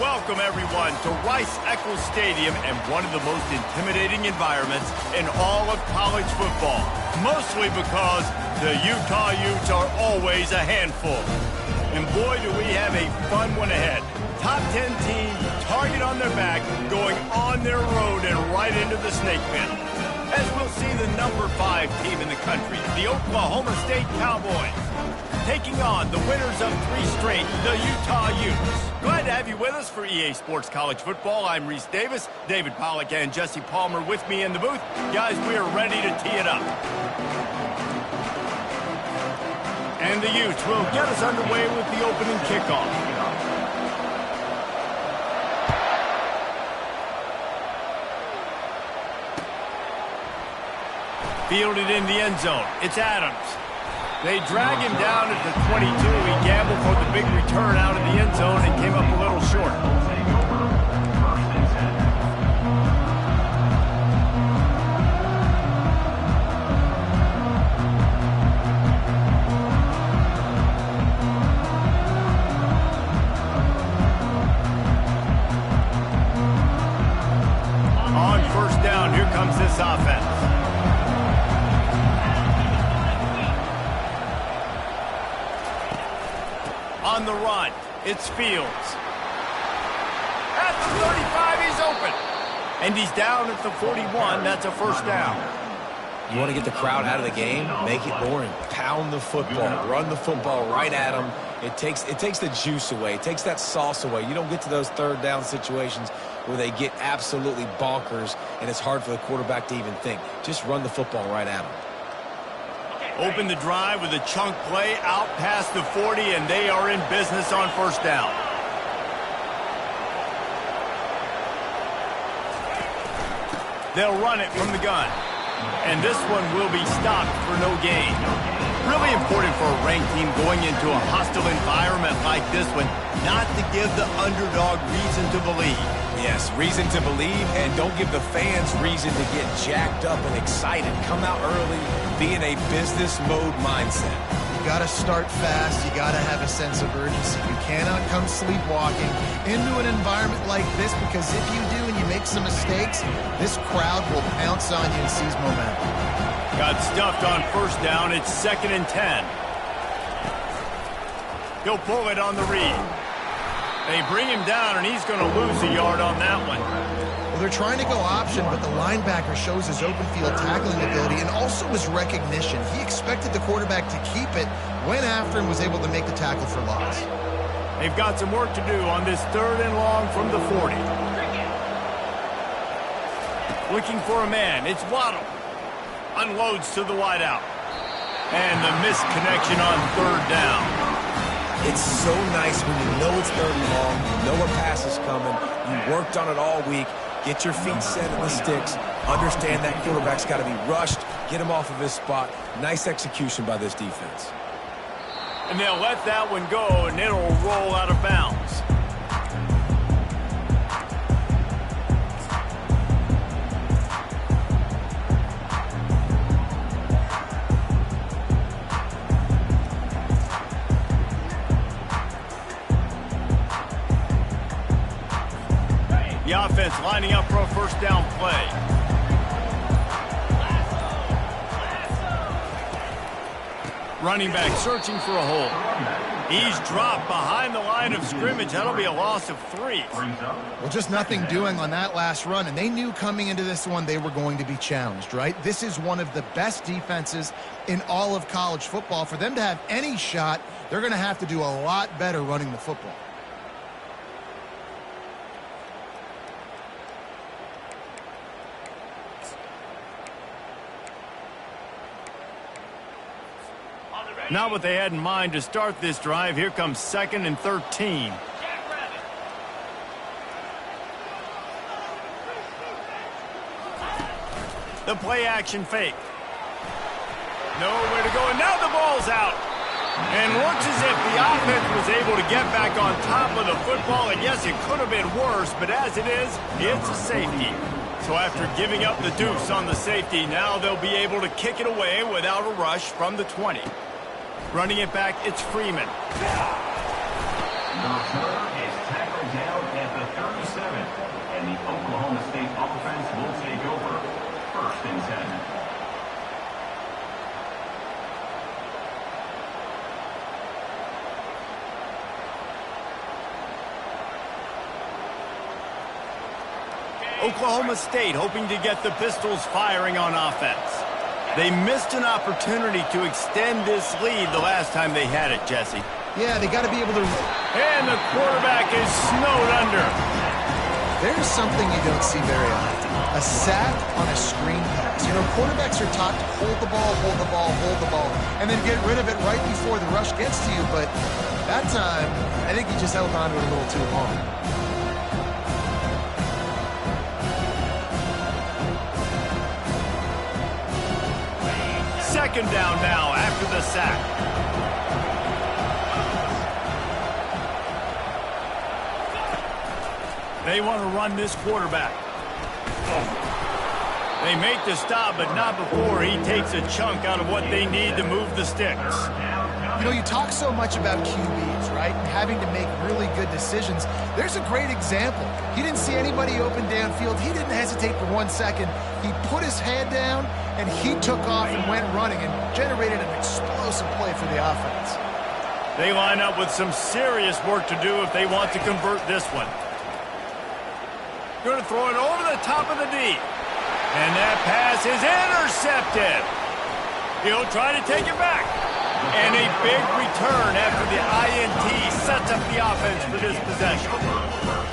Welcome, everyone, to Rice-Eccles Stadium and one of the most intimidating environments in all of college football, mostly because the Utah Utes are always a handful. And boy, do we have a fun one ahead. Top 10 team, target on their back, going on their road and right into the snake pit. As we'll see the number 5 team in the country, the Oklahoma State Cowboys, taking on the winners of 3 straight, the Utah Utes. Glad to have you with us for EA Sports College Football. I'm Reese Davis, David Pollack and Jesse Palmer with me in the booth. Guys, we are ready to tee it up. And the Utes will get us underway with the opening kickoff. Fielded in the end zone. It's Adams. They drag him down at the 22. He gambled for the big return out of the end zone and came up a little short. On first down, here comes this offense. On the run, it's Fields. At the 35, he's open. And he's down at the 41. That's a first down. You want to get the crowd out of the game? Make it boring. Pound the football. Run the football right at them. It takes the juice away. It takes that sauce away. You don't get to those third down situations where they get absolutely bonkers, and it's hard for the quarterback to even think. Just run the football right at them. Open the drive with a chunk play out past the 40, and they are in business on first down. They'll run it from the gun. And this one will be stopped for no gain. Really important for a ranked team going into a hostile environment like this one, not to give the underdog reason to believe. Yes, reason to believe, and don't give the fans reason to get jacked up and excited. Come out early, be in a business mode mindset. You got to start fast. You got to have a sense of urgency. You cannot come sleepwalking into an environment like this, because if you do and you make some mistakes, this crowd will pounce on you and seize momentum. Got stuffed on first down. It's 2nd and 10. He'll pull it on the read. They bring him down, and he's going to lose a yard on that one. Well, they're trying to go option, but the linebacker shows his open field tackling ability and also his recognition. He expected the quarterback to keep it, went after and was able to make the tackle for loss. They've got some work to do on this 3rd and long from the 40. Looking for a man. It's Waddle. Unloads to the wideout. And the missed connection on 3rd down. It's so nice when you know it's 3rd and long, you know a pass is coming, you worked on it all week, get your feet set in the sticks, understand that quarterback's got to be rushed, get him off of his spot. Nice execution by this defense. And they'll let that one go, and it'll roll out of bounds. The offense lining up for a first down play. Running back searching for a hole. He's dropped behind the line of scrimmage. That'll be a loss of 3. Well, just nothing doing on that last run, and they knew coming into this one they were going to be challenged, right? This is one of the best defenses in all of college football. For them to have any shot, they're going to have to do a lot better running the football. Not what they had in mind to start this drive. Here comes 2nd and 13. The play action fake. Nowhere to go, and now the ball's out. And looks as if the offense was able to get back on top of the football. And yes, it could have been worse, but as it is, it's a safety. So after giving up the deuce on the safety, now they'll be able to kick it away without a rush from the 20. Running it back, it's Freeman. The return is tackled down at the Oklahoma State hoping to get the Pistols firing on offense. They missed an opportunity to extend this lead the last time they had it, Jesse. Yeah, they got to be able to... And the quarterback is snowed under. There's something you don't see very often. A sack on a screen pass. You know, quarterbacks are taught to hold the ball, hold the ball, hold the ball, and then get rid of it right before the rush gets to you. But that time, I think he just held on to it a little too long. Second down now after the sack. They want to run this quarterback. They make the stop, but not before he takes a chunk out of what they need to move the sticks. You know, you talk so much about QBs, right? And having to make really good decisions. There's a great example. He didn't see anybody open downfield. He didn't hesitate for 1 second. He put his head down, and he took off and went running and generated an explosive play for the offense. They line up with some serious work to do if they want to convert this one. Going to throw it over the top of the D. And that pass is intercepted. He'll try to take it back. And a big return after the INT sets up the offense for this possession.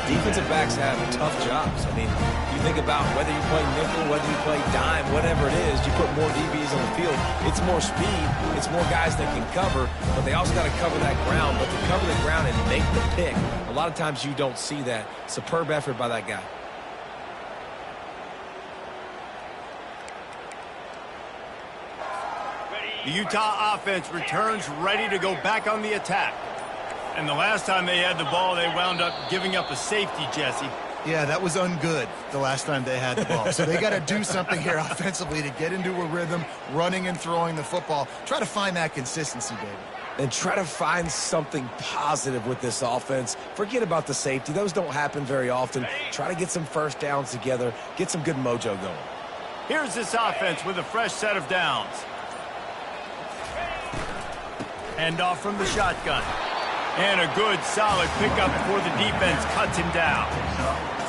Defensive backs have tough jobs. I mean, you think about whether you play nickel, whether you play dime, whatever it is, you put more DBs on the field. It's more speed. It's more guys that can cover, but they also got to cover that ground. But to cover the ground and make the pick, a lot of times you don't see that. Superb effort by that guy. The Utah offense returns ready to go back on the attack. And the last time they had the ball, they wound up giving up a safety, Jesse. Yeah, that was ungood the last time they had the ball. So they got to do something here offensively to get into a rhythm, running and throwing the football. Try to find that consistency, baby. And try to find something positive with this offense. Forget about the safety. Those don't happen very often. Try to get some first downs together, get some good mojo going. Here's this offense with a fresh set of downs. Hand off from the shotgun. And a good, solid pickup before the defense cuts him down.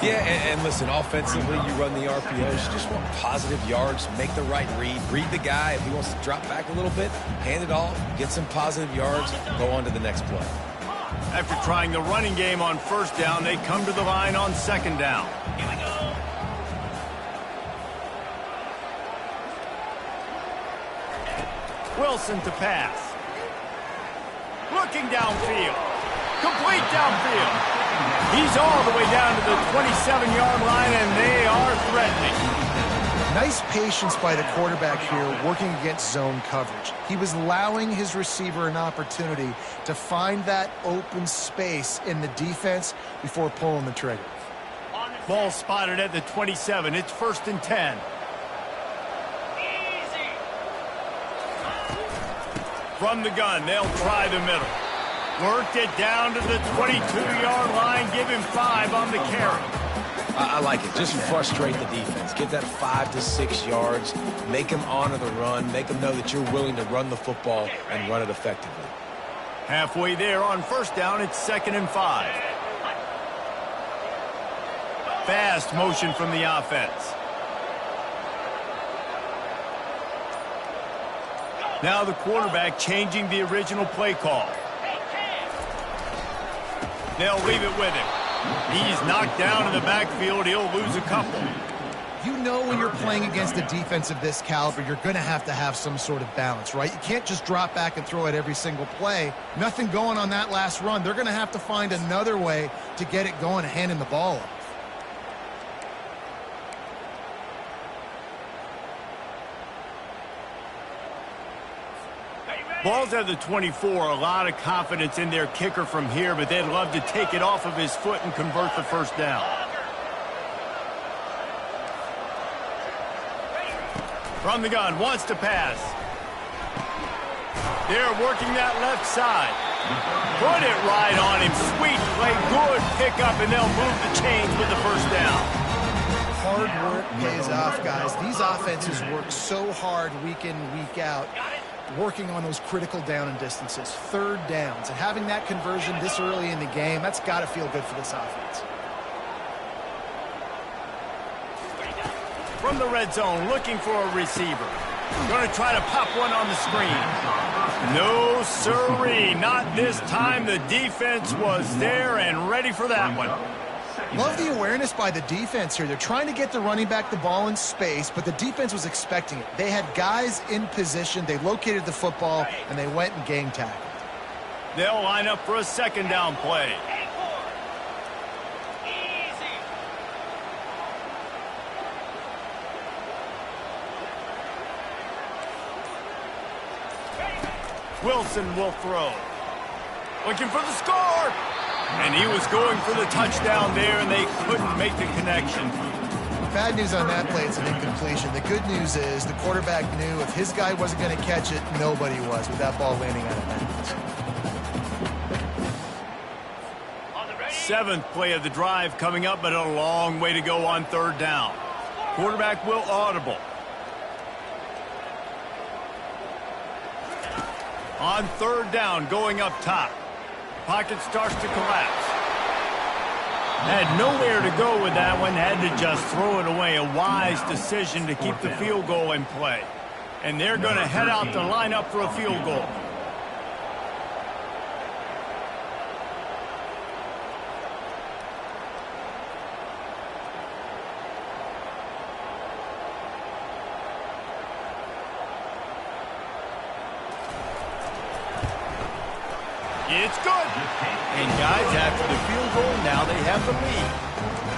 Yeah, and listen, offensively, you run the RPOs. You just want positive yards, make the right read. Read the guy. If he wants to drop back a little bit, hand it off, get some positive yards, go on to the next play. After trying the running game on first down, they come to the line on second down. Here we go. Wilson to pass. Looking downfield. Complete downfield. He's all the way down to the 27-yard line, and they are threatening. Nice patience by the quarterback here working against zone coverage. He was allowing his receiver an opportunity to find that open space in the defense before pulling the trigger. Ball spotted at the 27. It's 1st and 10. From the gun, they'll try the middle. Worked it down to the 22-yard line. Give him 5 on the carry. I like it. Just frustrate the defense. Get that 5 to 6 yards. Make them honor the run. Make them know that you're willing to run the football and run it effectively. Halfway there on first down, it's 2nd and 5. Fast motion from the offense. Now the quarterback changing the original play call. They'll leave it with him. He's knocked down in the backfield. He'll lose a couple. You know when you're playing against a defense of this caliber, you're going to have some sort of balance, right? You can't just drop back and throw it every single play. Nothing going on that last run. They're going to have to find another way to get it going and hand him the ball off. Ball's at the 24. A lot of confidence in their kicker from here, but they'd love to take it off of his foot and convert the first down. From the gun, wants to pass. They're working that left side. Put it right on him. Sweet play, good pickup, and they'll move the chains with the first down. Hard work pays off, guys. These offenses work so hard week in, week out, working on those critical down and distances, 3rd downs, and having that conversion this early in the game, that's got to feel good for this offense. from the red zone, looking for a receiver. Going to try to pop one on the screen. No, sirree, not this time. The defense was there and ready for that one. Love the awareness by the defense here. They're trying to get the running back the ball in space, but the defense was expecting it. They had guys in position. They located the football, and they went and gang tackled. They'll line up for a second down play. Wilson will throw. Looking for the score. And he was going for the touchdown there, and they couldn't make the connection. Bad news on that play, it's an incompletion. The good news is the quarterback knew if his guy wasn't going to catch it, nobody was with that ball landing out of bounds. Seventh play of the drive coming up, but a long way to go on third down. Quarterback will audible. On third down, going up top. Pocket starts to collapse. Had nowhere to go with that one. Had to just throw it away. A wise decision to keep the field goal in play. And they're going to head out to line up for a field goal. It's good. And guys, after the field goal, now they have the lead.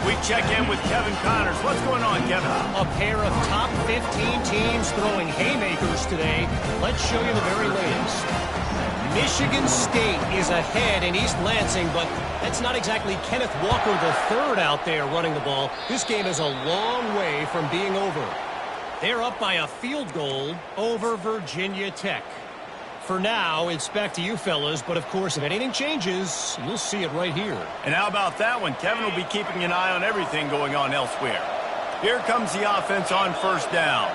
We check in with Kevin Connors. What's going on, Kevin? A pair of top 15 teams throwing haymakers today. Let's show you the very latest. Michigan State is ahead in East Lansing, but that's not exactly Kenneth Walker III out there running the ball. This game is a long way from being over. They're up by a field goal over Virginia Tech. For now, it's back to you fellas, but of course, if anything changes, you'll see it right here. And how about that one? Kevin will be keeping an eye on everything going on elsewhere. Here comes the offense on first down.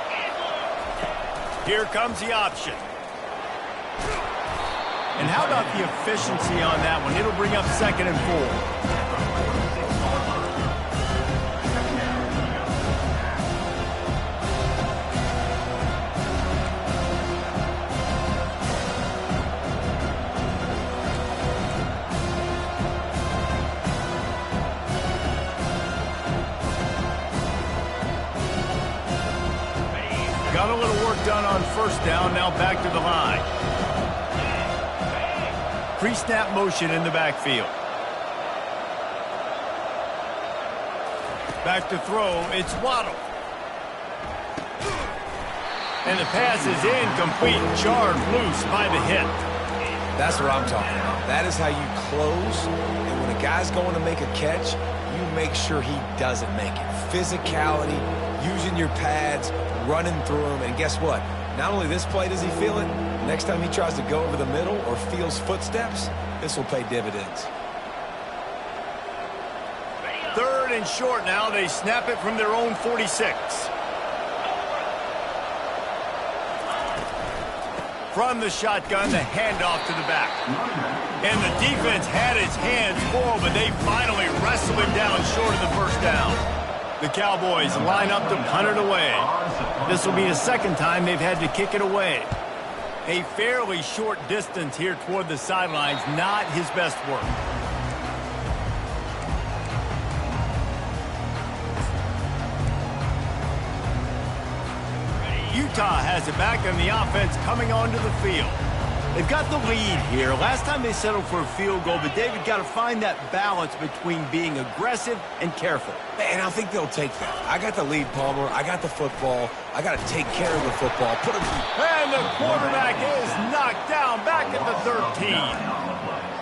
Here comes the option. And how about the efficiency on that one? It'll bring up 2nd and 4. Got a little work done on first down, now back to the line. Pre-snap motion in the backfield. Back to throw, it's Waddle. And the pass is incomplete, jarred loose by the hit. That's what I'm talking about. That is how you close, and when a guy's going to make a catch, you make sure he doesn't make it. Physicality, using your pads, running through him, and guess what? Not only this play does he feel it, next time he tries to go over the middle or feels footsteps, this will pay dividends. 3rd and short now. They snap it from their own 46. From the shotgun, the handoff to the back. And the defense had its hands full, but they finally wrestled him down short of the first down. The Cowboys line up to punt it away. This will be the second time they've had to kick it away. A fairly short distance here toward the sidelines, not his best work. Utah has it back, and the offense coming onto the field. They've got the lead here. Last time they settled for a field goal, but David got to find that balance between being aggressive and careful. And I think they'll take that. I got the lead, Palmer. I got the football. I got to take care of the football. Put him. And the quarterback is knocked down back at the 13.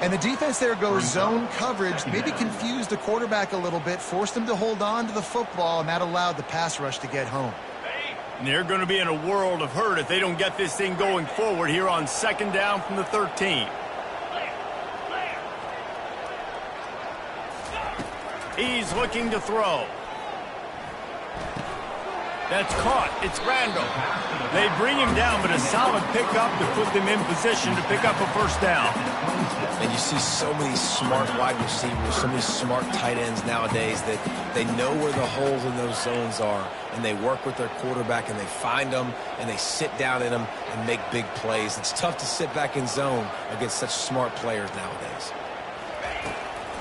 And the defense there goes zone coverage, maybe confused the quarterback a little bit, forced him to hold on to the football, and that allowed the pass rush to get home. And they're going to be in a world of hurt if they don't get this thing going forward here on 2nd down from the 13. He's looking to throw. That's caught. It's Randall. They bring him down, but a solid pickup to put them in position to pick up a first down. And you see so many smart wide receivers, so many smart tight ends nowadays that they know where the holes in those zones are, and they work with their quarterback, and they find them, and they sit down in them and make big plays. It's tough to sit back in zone against such smart players nowadays.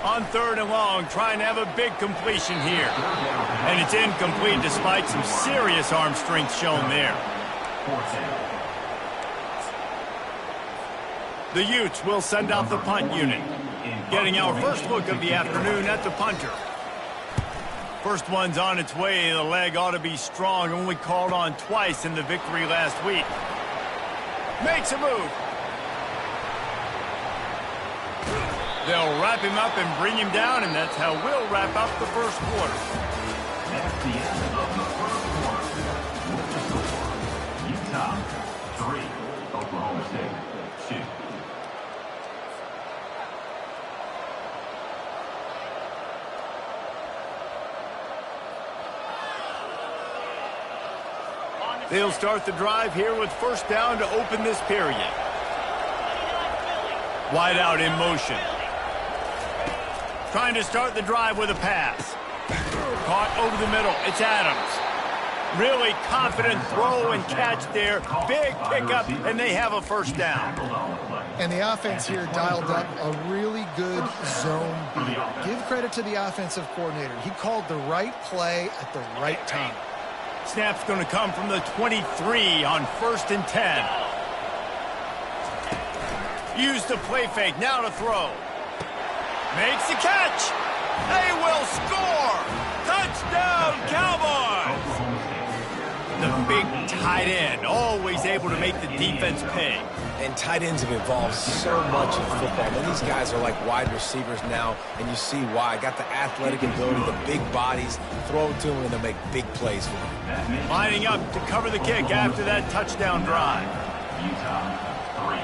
On 3rd and long, trying to have a big completion here. And it's incomplete despite some serious arm strength shown there. The Utes will send out the punt unit. Getting our first look of the afternoon at the punter. First one's on its way. The leg ought to be strong. Only called on twice in the victory last week. Makes a move. They'll wrap him up and bring him down, and that's how we'll wrap up the first quarter. That's the end of the first quarter. With the score, Utah 3, Oklahoma State 2. They'll start the drive here with first down to open this period. Wide out in motion. Trying to start the drive with a pass. Caught over the middle. It's Adams. Really confident throw and catch there. Big pickup, and they have a first down. And the offense here dialed up a really good zone beat. Give credit to the offensive coordinator. He called the right play at the right time. Snap's going to come from the 23 on 1st and 10. Use the play fake. Now to throw. Makes the catch. They will score. Touchdown, Cowboys. The big tight end, always able to make the defense pay. And tight ends have evolved so much in football. And these guys are like wide receivers now, and you see why. Got the athletic ability, the big bodies. Throw it to them, and they'll make big plays for them. Lining up to cover the kick after that touchdown drive. Utah 3.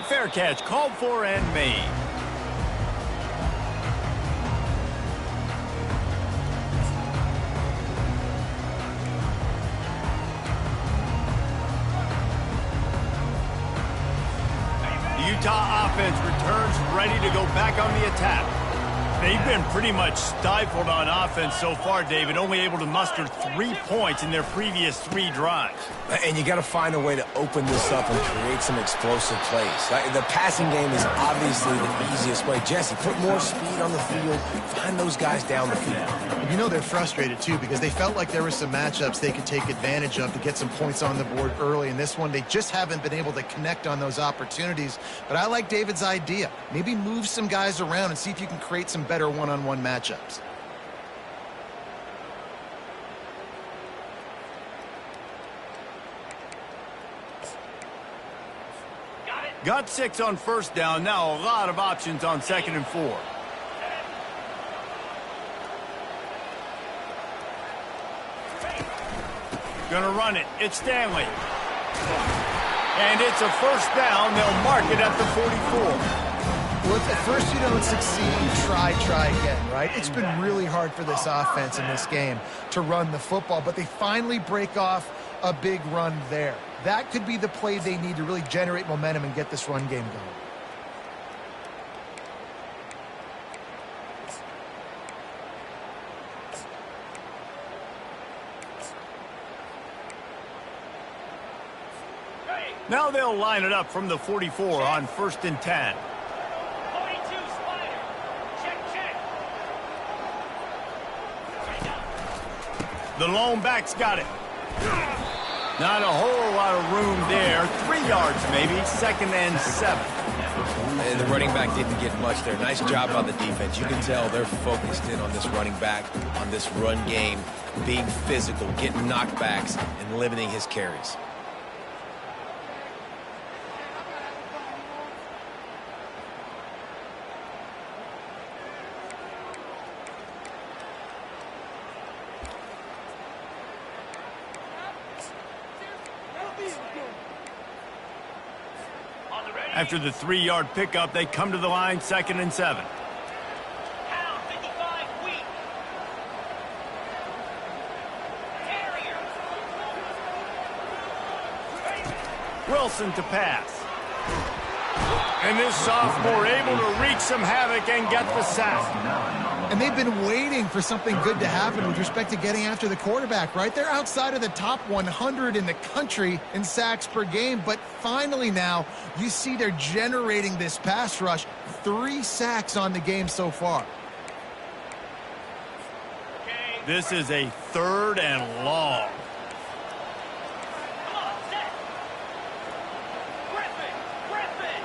Fair catch, called for and made. The Utah offense returns ready to go back on the attack. They've been pretty much stifled on offense so far, David, only able to muster 3 points in their previous 3 drives. And you got to find a way to open this up and create some explosive plays. The passing game is obviously the easiest way. Jesse, put more speed on the field. Find those guys down the field. You know they're frustrated, too, because they felt like there were some matchups they could take advantage of to get some points on the board early. In this one, they just haven't been able to connect on those opportunities. But I like David's idea. Maybe move some guys around and see if you can create some better one-on-one matchups. Got 6 on first down. Now a lot of options on 2nd and 4. Gonna run it. It's Stanley. And it's a first down. They'll mark it at the 44. Well, if at first you don't succeed, try again, right? It's been really hard for this offense in this game to run the football, but they finally break off a big run there. That could be the play they need to really generate momentum and get this run game going. Now they'll line it up from the 44 on 1st and 10. 42 Spider. Check. The lone back's got it. Not a whole lot of room there. 3 yards maybe. 2nd and 7. And the running back didn't get much there. Nice job by the defense. You can tell they're focused in on this running back, on this run game, being physical, getting knockbacks, and limiting his carries. After the 3-yard pickup, they come to the line 2nd and 7. Pound 55 weak. Wilson to pass. And this sophomore able to wreak some havoc and get the sack. And they've been waiting for something good to happen with respect to getting after the quarterback, right? They're outside of the top 100 in the country in sacks per game, but finally now you see they're generating this pass rush. 3 sacks on the game so far. This is a 3rd and long. Come on, set. Griffin, Griffin.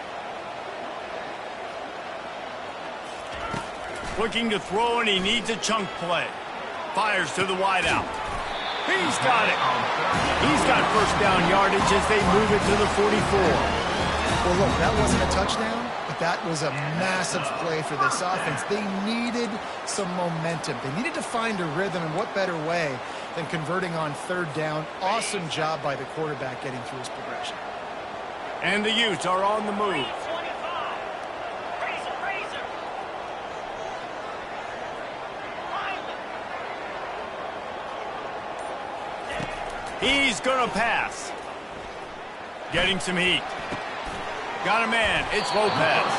Looking to throw, and he needs a chunk play. Fires to the wideout. He's got it. He's got first down yardage as they move it to the 44. Well, look, that wasn't a touchdown, but that was a massive play for this offense. They needed some momentum. They needed to find a rhythm, and what better way than converting on 3rd down. Awesome job by the quarterback getting through his progression. And the Utes are on the move. 25. Razor, razor. He's going to pass. Getting some heat. Got a man. It's Lopez.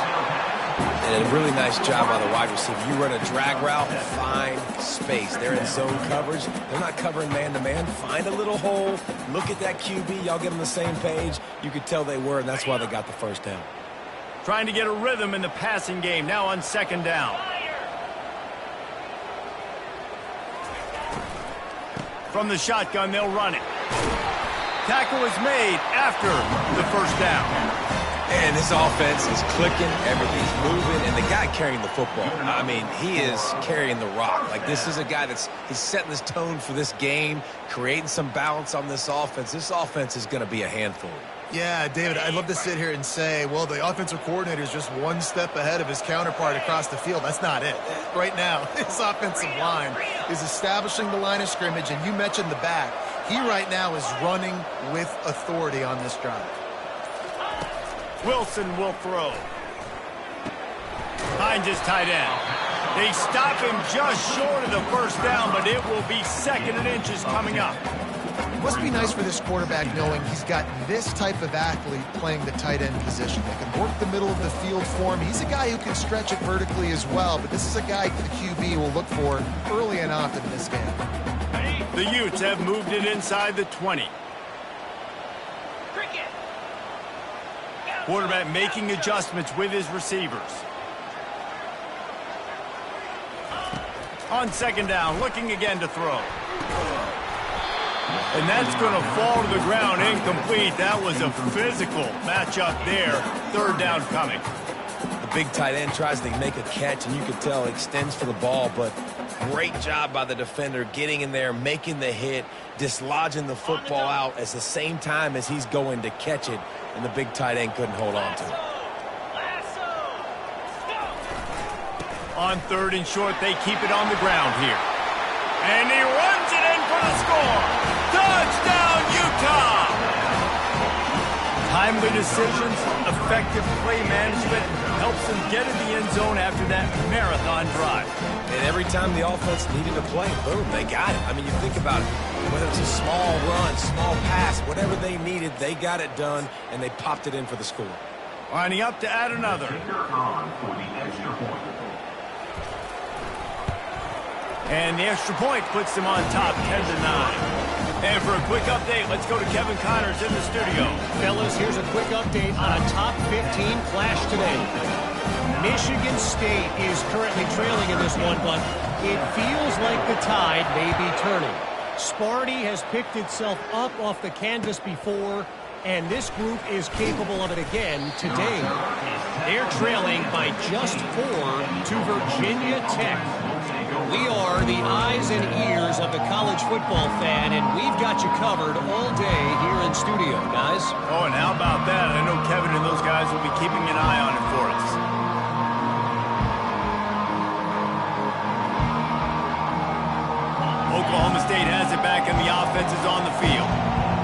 And a really nice job by the wide receiver. You run a drag route, find space. They're in zone coverage. They're not covering man-to-man. Find a little hole. Look at that QB. Y'all get on the same page. You could tell they were, and that's why they got the first down. Trying to get a rhythm in the passing game. Now on 2nd down. From the shotgun, they'll run it. Tackle is made after the first down. And this offense is clicking, everything's moving, and the guy carrying the football, I mean, he is carrying the rock. Like, this is a guy he's setting this tone for this game, creating some balance on this offense. This offense is going to be a handful. Yeah, David, I'd love to sit here and say, well, the offensive coordinator is just one step ahead of his counterpart across the field. That's not it. Right now, his offensive line is establishing the line of scrimmage, and you mentioned the back. He right now is running with authority on this drive. Wilson will throw. Finds his tight end. They stop him just short of the first down, but it will be 2nd and inches coming up. It must be nice for this quarterback knowing he's got this type of athlete playing the tight end position. They can work the middle of the field for him. He's a guy who can stretch it vertically as well, but this is a guy the QB will look for early and often in this game. The Utes have moved it inside the 20. Cricket. Quarterback making adjustments with his receivers. On 2nd down, looking again to throw. And that's going to fall to the ground incomplete. That was a physical matchup there. 3rd down coming. The big tight end tries to make a catch, and you can tell he extends for the ball, but great job by the defender getting in there, making the hit, dislodging the football out at the same time as he's going to catch it, and the big tight end couldn't hold on to it. On 3rd and short, they keep it on the ground here. And he runs it in for the score. Touchdown, Utah! Timely decisions, effective play management helps them get in the end zone after that marathon drive. And every time the offense needed a play, boom, they got it. I mean, you think about it, whether it's a small run, small pass, whatever they needed, they got it done, and they popped it in for the score. Lining up to add another. On for the extra point. And the extra point puts them on top, 10-9. And for a quick update, let's go to Kevin Connors in the studio. Fellas, here's a quick update on a top 15 clash today. Michigan State is currently trailing in this one, but it feels like the tide may be turning. Sparty has picked itself up off the canvas before, and this group is capable of it again today. They're trailing by just 4 to Virginia Tech. We are the eyes and ears of the college football fan, and we've got you covered all day here in studio, guys. Oh, and how about that? I know Kevin and those guys will be keeping an eye on it for us. Oklahoma State has it back, and the offense is on the field.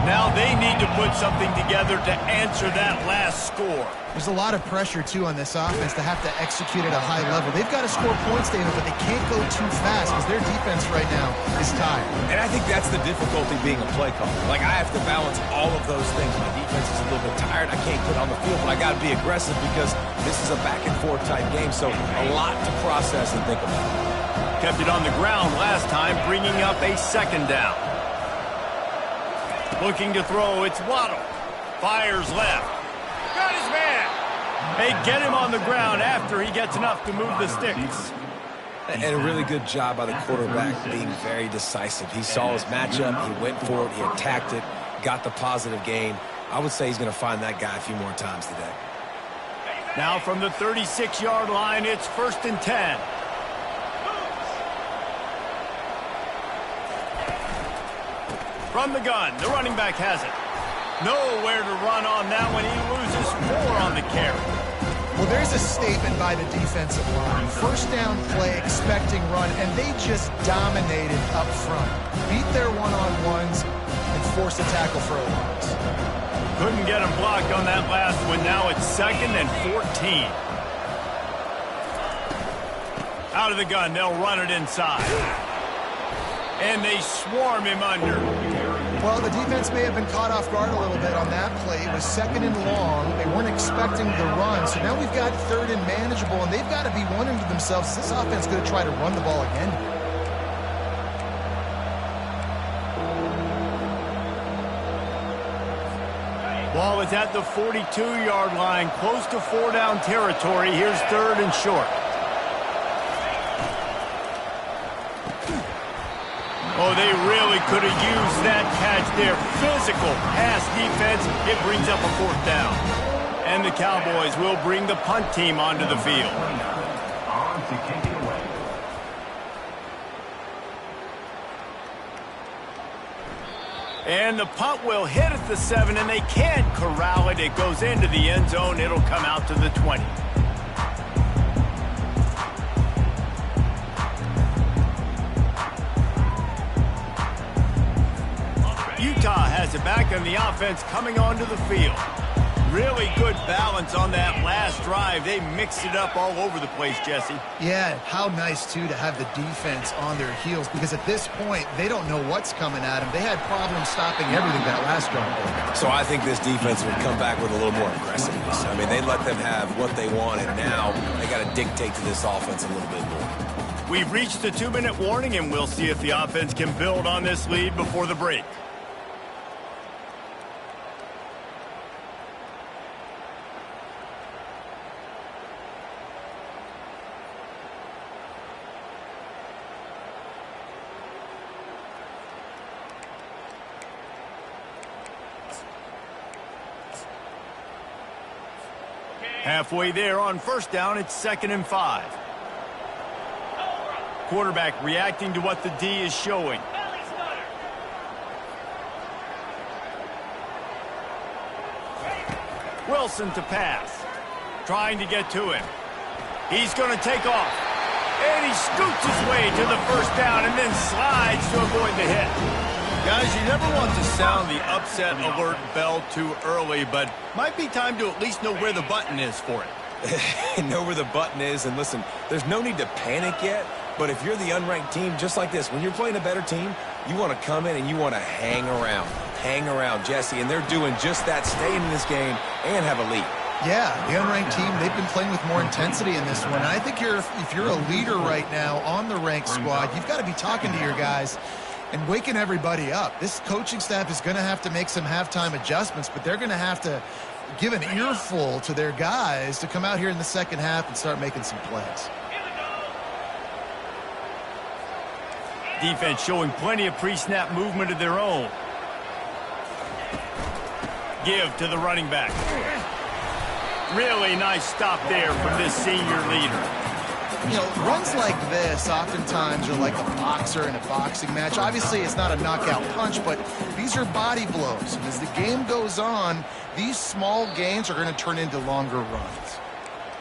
Now they need to put something together to answer that last score. There's a lot of pressure, too, on this offense to have to execute at a high level. They've got to score points, David, but they can't go too fast because their defense right now is tired. And I think that's the difficulty being a play caller. Like, I have to balance all of those things. My defense is a little bit tired. I can't get on the field, but I got to be aggressive because this is a back-and-forth type game, so a lot to process and think about. Kept it on the ground last time, bringing up a second down. Looking to throw, it's Waddle. Fires left. Got his man. They get him on the ground after he gets enough to move the sticks. And a really good job by the quarterback being very decisive. He saw his matchup, he went for it, he attacked it, got the positive gain. I would say he's going to find that guy a few more times today. Now from the 36-yard line, it's 1st and 10. From the gun, the running back has it. Nowhere to run on that one. He loses 4 on the carry. Well, there's a statement by the defensive line. First down play, expecting run, and they just dominated up front. Beat their one-on-ones and forced a tackle for a loss. Couldn't get him blocked on that last one. Now it's 2nd and 14. Out of the gun, they'll run it inside. And they swarm him under. Well, the defense may have been caught off guard a little bit on that play. It was 2nd and long. They weren't expecting the run. So now we've got 3rd and manageable, and they've got to be wondering to themselves, is this offense going to try to run the ball again? Ball is at the 42-yard line, close to 4-down territory. Here's 3rd and short. Oh, they really could have used that catch there. Physical pass defense. It brings up a 4th down. And the Cowboys will bring the punt team onto the field. On to kick it away. And the punt will hit at the 7, and they can't corral it. It goes into the end zone. It'll come out to the 20. Utah has it back, and the offense coming onto the field. Really good balance on that last drive. They mixed it up all over the place, Jesse. Yeah, how nice, too, to have the defense on their heels, because at this point, they don't know what's coming at them. They had problems stopping everything that last drive. So I think this defense would come back with a little more aggressiveness. I mean, they let them have what they want, and now they got to dictate to this offense a little bit more. We've reached the 2-minute warning, and we'll see if the offense can build on this lead before the break. Halfway there on 1st down, it's 2nd and 5. Quarterback reacting to what the D is showing. Wilson to pass. Trying to get to him. He's going to take off. And he scoots his way to the 1st down and then slides to avoid the hit. Guys, you never want to sound the upset alert bell too early, but might be time to at least know where the button is for it. Know where the button is, and listen, there's no need to panic yet, but if you're the unranked team, just like this, when you're playing a better team, you want to come in and you want to hang around, Jesse, and they're doing just that, staying in this game and have a lead. Yeah, the unranked team, they've been playing with more intensity in this one. And I think if you're a leader right now on the ranked squad, you've got to be talking to your guys and waking everybody up. This coaching staff is going to have to make some halftime adjustments, but they're going to have to give an earful to their guys to come out here in the second half and start making some plays. Defense showing plenty of pre-snap movement of their own. Give to the running back. Really nice stop there from this senior leader. You know, runs like this oftentimes are like a boxer in a boxing match. Obviously, it's not a knockout punch, but these are body blows. And as the game goes on, these small gains are going to turn into longer runs.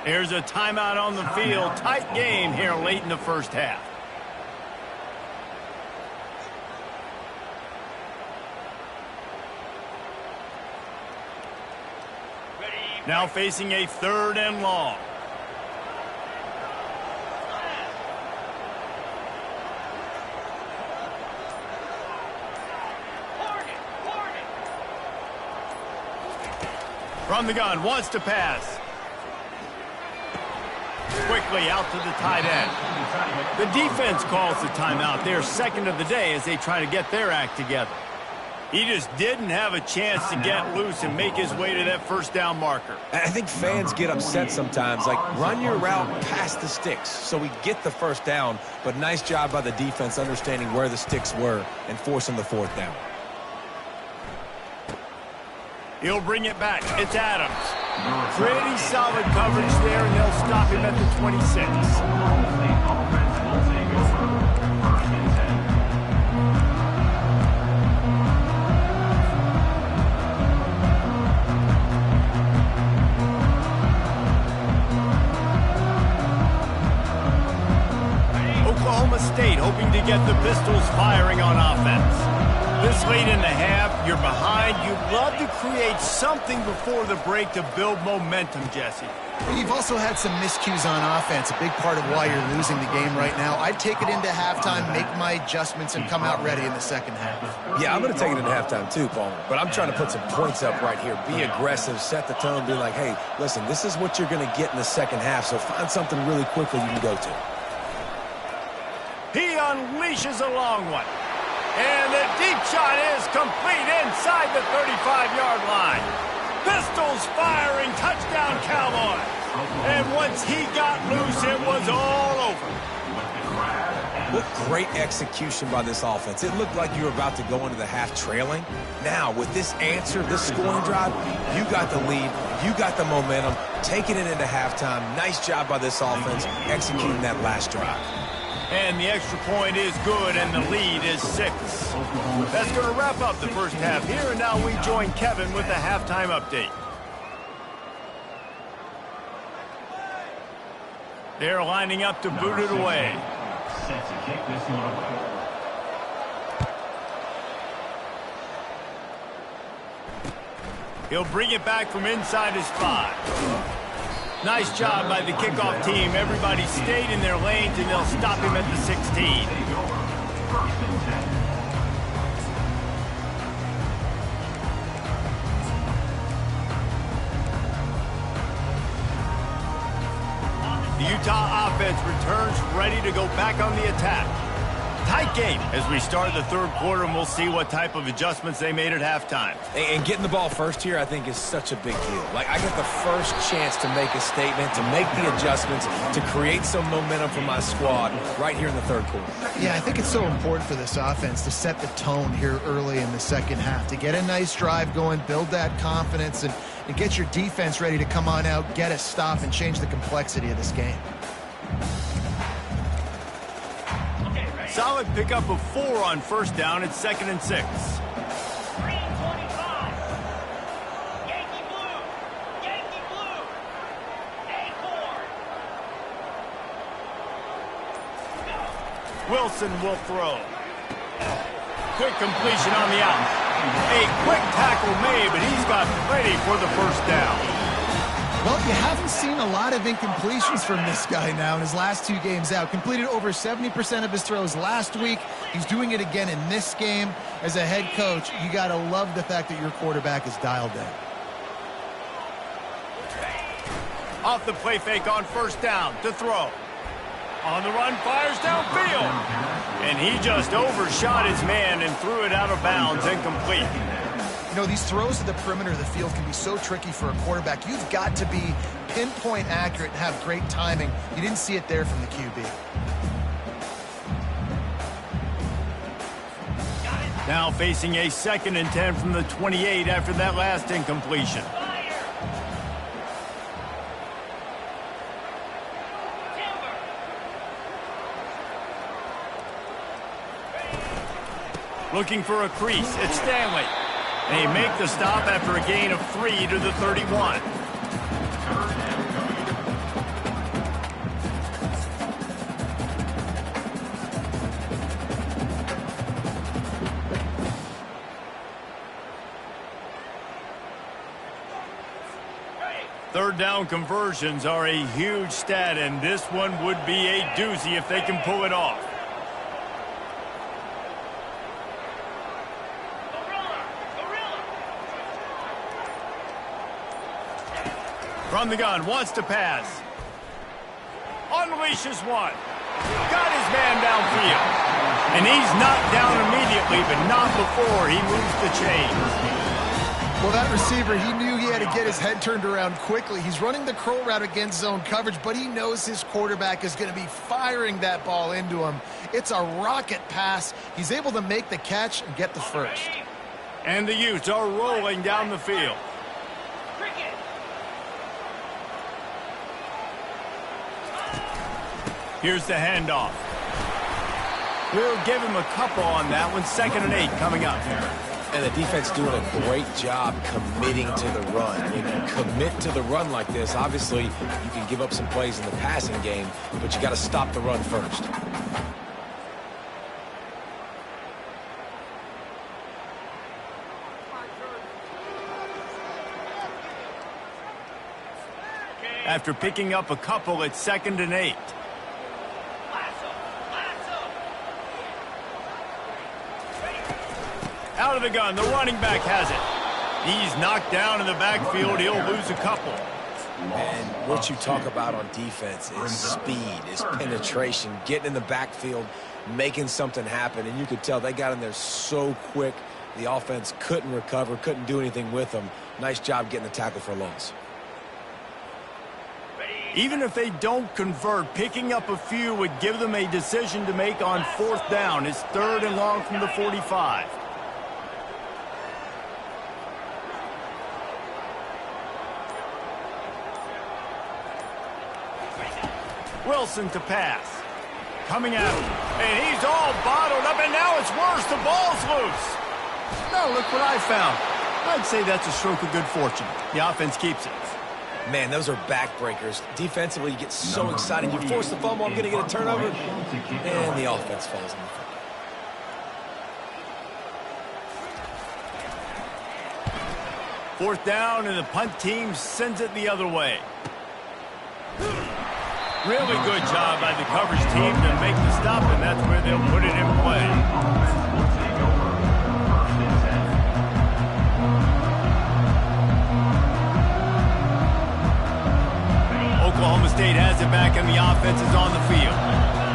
There's a timeout on the field. Tight game here late in the first half. Now facing a 3rd and long. From the gun, wants to pass. Quickly out to the tight end. The defense calls the timeout. They're 2nd of the day as they try to get their act together. He just didn't have a chance to get loose and make his way to that 1st down marker. I think fans get upset sometimes. Like, run your route past the sticks so we get the 1st down. But nice job by the defense understanding where the sticks were and forcing the 4th down. He'll bring it back. It's Adams. Pretty solid coverage there, and they'll stop him at the 26. Oklahoma State hoping to get the Pistols firing on offense. This late in the half, you're behind. You'd love to create something before the break to build momentum, Jesse. You've also had some miscues on offense, a big part of why you're losing the game right now. I'd take it into halftime, make my adjustments, and come out ready in the 2nd half. Yeah, I'm going to take it into halftime too, Palmer. But I'm trying to put some points up right here. Be aggressive, set the tone, be like, hey, listen, this is what you're going to get in the 2nd half, so find something really quickly you can go to. He unleashes a long one. And the deep shot is complete inside the 35-yard line. Pistols firing, touchdown Cowboys. And once he got loose, it was all over. What great execution by this offense. It looked like you were about to go into the half trailing. Now, with this answer, this scoring drive, you got the lead, you got the momentum, taking it into halftime. Nice job by this offense executing that last drive. And the extra point is good, and the lead is 6. That's going to wrap up the 1st half here, and now we join Kevin with the halftime update. They're lining up to boot it away. Set to kick this one away. He'll bring it back from inside his 5. Nice job by the kickoff team. Everybody stayed in their lanes, and they'll stop him at the 16. The Utah offense returns ready to go back on the attack. Tight game as we start the 3rd quarter, and we'll see what type of adjustments they made at halftime. And getting the ball first here, I think, is such a big deal. Like, I get the first chance to make a statement, to make the adjustments, to create some momentum for my squad right here in the 3rd quarter. Yeah, I think it's so important for this offense to set the tone here early in the 2nd half, to get a nice drive going, build that confidence, and get your defense ready to come on out, get a stop, and change the complexity of this game. Solid pickup of 4 on 1st down. It's 2nd and 6. Green 25. Yankee blue. Yankee blue. Acorn. Wilson will throw. Quick completion on the out. A quick tackle made, but he's got plenty for the 1st down. Well, you haven't seen a lot of incompletions from this guy now in his last 2 games out. Completed over 70% of his throws last week. He's doing it again in this game. As a head coach, you got to love the fact that your quarterback is dialed in. Off the play fake on 1st down to throw. On the run, fires downfield. And he just overshot his man and threw it out of bounds, incomplete. You know, these throws to the perimeter of the field can be so tricky for a quarterback. You've got to be pinpoint accurate and have great timing. You didn't see it there from the QB. Now facing a 2nd and 10 from the 28 after that last incompletion. Looking for a crease. It's Stanley. They make the stop after a gain of 3 to the 31. Third down conversions are a huge stat, and this one would be a doozy if they can pull it off. From the gun, wants to pass. Unleashes one. Got his man downfield. And he's knocked down immediately, but not before he moves the chains. Well, that receiver, he knew he had to get his head turned around quickly. He's running the curl route against zone coverage, but he knows his quarterback is going to be firing that ball into him. It's a rocket pass. He's able to make the catch and get the first. And the Utes are rolling down the field. Here's the handoff. We'll give him a couple on that one. 2nd and 8 coming up. And the defense doing a great job committing to the run. When you commit to the run like this, obviously you can give up some plays in the passing game, but you got to stop the run first. After picking up a couple, it's 2nd and 8. Out of the gun, the running back has it. He's knocked down in the backfield. He'll lose a couple. And what you talk about on defense is speed, is penetration, getting in the backfield, making something happen. And you could tell they got in there so quick, the offense couldn't recover, couldn't do anything with them. Nice job getting the tackle for a loss. Even if they don't convert, picking up a few would give them a decision to make on 4th down. It's 3rd and long from the 45. Wilson to pass. Coming at him. And he's all bottled up, and now it's worse. The ball's loose. Now look what I found. I'd say that's a stroke of good fortune. The offense keeps it. Man, those are backbreakers. Defensively, you get so excited. You force the fumble, I'm going to get a turnover. And the offense falls in the field. 4th down, and the punt team sends it the other way. Really good job by the coverage team to make the stop, and that's where they'll put it in play. Oklahoma State has it back, and the offense is on the field.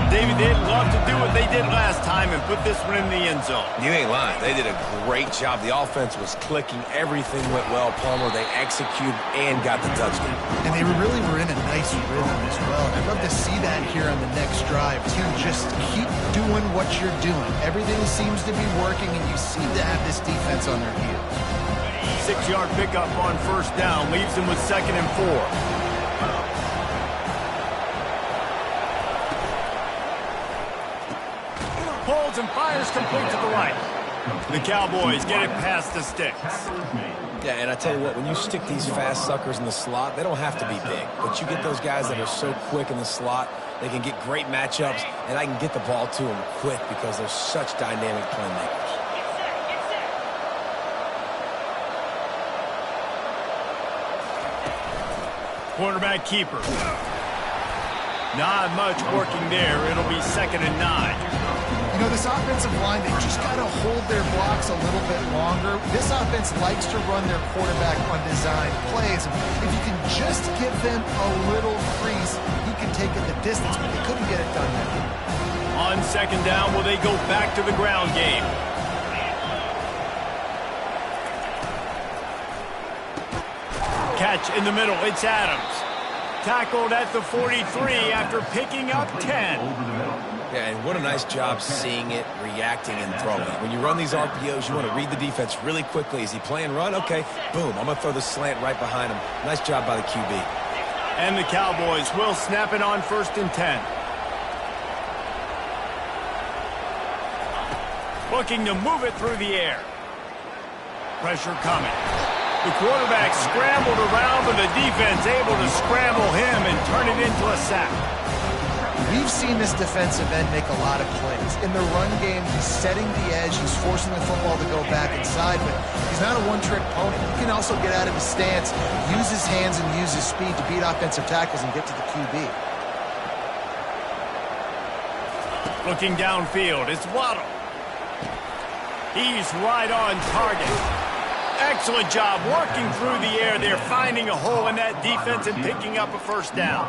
David, they'd love to do what they did last time and put this one in the end zone. You ain't lying. They did a great job. The offense was clicking. Everything went well. Palmer, they executed and got the touchdown. And they really were in a nice rhythm as well. I'd love to see that here on the next drive, too. Just keep doing what you're doing. Everything seems to be working, and you seem to have this defense on their heels. 6-yard pickup on 1st down leaves them with 2nd and 4. Pulls and fires complete to the right. The Cowboys get it past the sticks. Yeah, and I tell you what, when you stick these fast suckers in the slot, they don't have to be big. But you get those guys that are so quick in the slot, they can get great matchups, and I can get the ball to them quick because they're such dynamic playmakers. Quarterback keeper. Not much working there. It'll be 2nd and 9. You know, this offensive line, they just got to hold their blocks a little bit longer. This offense likes to run their quarterback on design plays. If you can just give them a little crease, he can take it the distance, but they couldn't get it done there. On 2nd down, will they go back to the ground game? Catch in the middle. It's Adams. Tackled at the 43 after picking up 10. Yeah, and what a nice job seeing it, reacting, and throwing. When you run these RPOs, you want to read the defense really quickly. Is he playing run? Okay, boom, I'm going to throw the slant right behind him. Nice job by the QB. And the Cowboys will snap it on 1st and 10. Looking to move it through the air. Pressure coming. The quarterback scrambled around, but the defense able to scramble him and turn it into a sack. We've seen this defensive end make a lot of plays. In the run game, he's setting the edge. He's forcing the football to go back inside, but he's not a one-trick pony. He can also get out of his stance, use his hands, and use his speed to beat offensive tackles and get to the QB. Looking downfield, it's Waddle. He's right on target. Excellent job working through the air there, finding a hole in that defense and picking up a first down.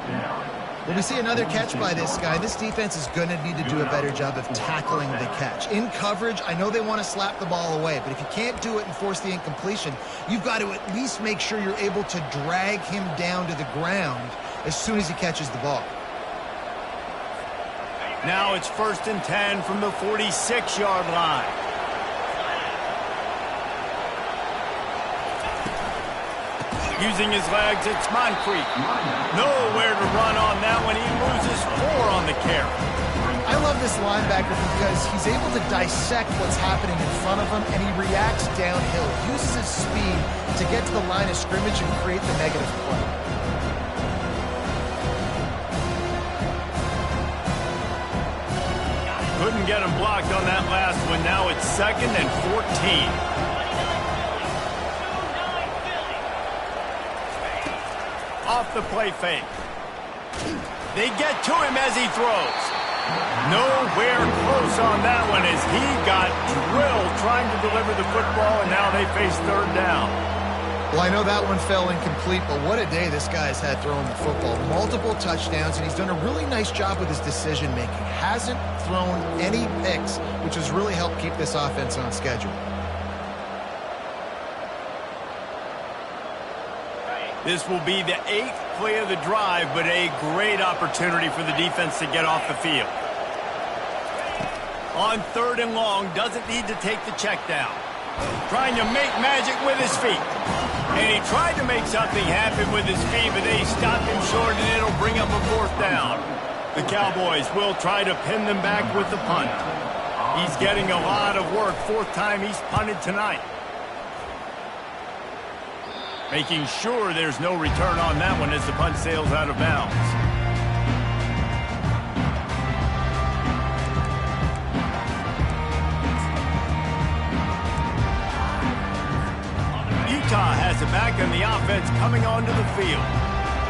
Well, we see another catch by this guy. This defense is going to need to do a better job of tackling the catch. In coverage, I know they want to slap the ball away, but if you can't do it and force the incompletion, you've got to at least make sure you're able to drag him down to the ground as soon as he catches the ball. Now it's 1st and 10 from the 46-yard line. Using his legs, it's Moncrief. Nowhere to run on that one. He loses 4 on the carry. I love this linebacker because he's able to dissect what's happening in front of him, and he reacts downhill, uses his speed to get to the line of scrimmage and create the negative play. Couldn't get him blocked on that last one. Now it's 2nd and 14. Off the play fake. They get to him as he throws. Nowhere close on that one as he got drilled trying to deliver the football, and now they face 3rd down. Well, I know that one fell incomplete, but what a day this guy's had throwing the football. Multiple touchdowns, and he's done a really nice job with his decision-making. Hasn't thrown any picks, which has really helped keep this offense on schedule. This will be the 8th play of the drive, but a great opportunity for the defense to get off the field. On 3rd and long, doesn't need to take the check down. Trying to make magic with his feet. And he tried to make something happen with his feet, but they stopped him short, and it'll bring up a 4th down. The Cowboys will try to pin them back with the punt. He's getting a lot of work. 4th time he's punted tonight. Making sure there's no return on that one as the punt sails out of bounds. Utah has it back in the offense coming onto the field.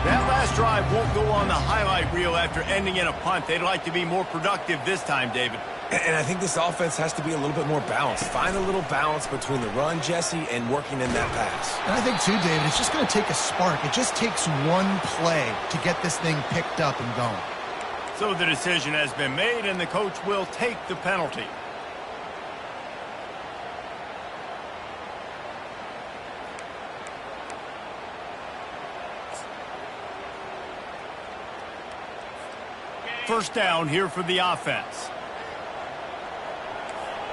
That last drive won't go on the highlight reel after ending in a punt. They'd like to be more productive this time, David. And I think this offense has to be a little bit more balanced. Find a little balance between the run, Jesse, and working in that pass. And I think, too, David, it's just going to take a spark. It just takes one play to get this thing picked up and going. So the decision has been made, and the coach will take the penalty. First down here for the offense.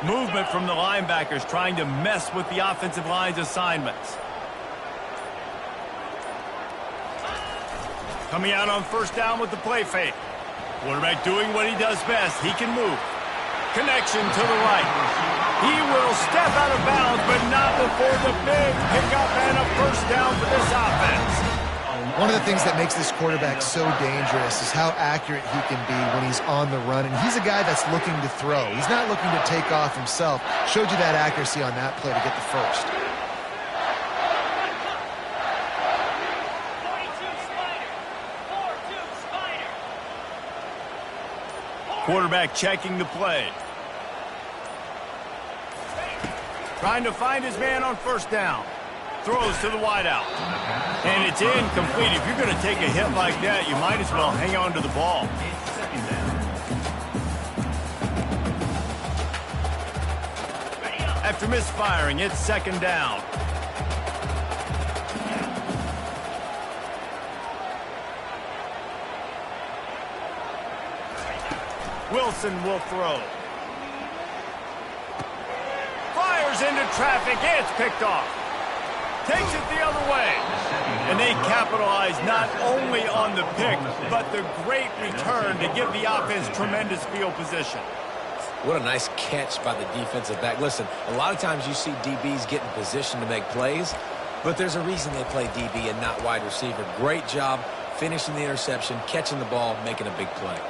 Movement from the linebackers trying to mess with the offensive line's assignments. Coming out on 1st down with the play fake. Quarterback doing what he does best. He can move. Connection to the right. He will step out of bounds, but not before the big pickup and a 1st down for this offense. One of the things that makes this quarterback so dangerous is how accurate he can be when he's on the run. And he's a guy that's looking to throw. He's not looking to take off himself. Showed you that accuracy on that play to get the 1st. 42 Spider. 4-2 Spider. Quarterback checking the play. Trying to find his man on 1st down. Throws to the wideout. And it's incomplete. If you're going to take a hit like that, you might as well hang on to the ball. After misfiring, it's 2nd down. Wilson will throw. Fires into traffic. It's picked off. Takes it the other way. And they capitalize not only on the pick, but the great return to give the offense tremendous field position. What a nice catch by the defensive back. Listen, a lot of times you see DBs get in position to make plays, but there's a reason they play DB and not wide receiver. Great job finishing the interception, catching the ball, making a big play.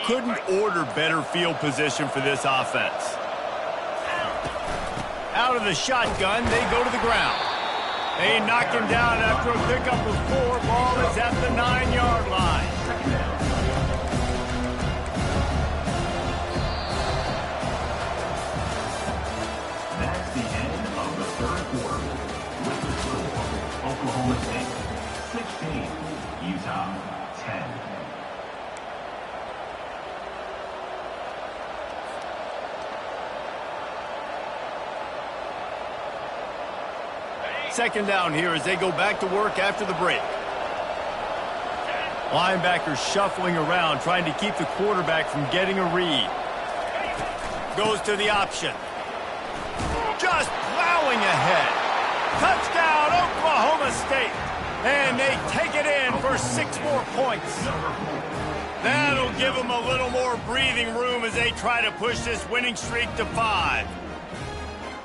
couldn't order better field position for this offense. Out of the shotgun, they go to the ground. They knock him down after a pickup of 4. Ball is at the 9-yard line. That's the end of the third quarter. With the score, Oklahoma State 16, Utah 10. Second down here as they go back to work after the break. Linebackers shuffling around, trying to keep the quarterback from getting a read. Goes to the option. Just plowing ahead. Touchdown, Oklahoma State. And they take it in for 6 more points. That'll give them a little more breathing room as they try to push this winning streak to 5.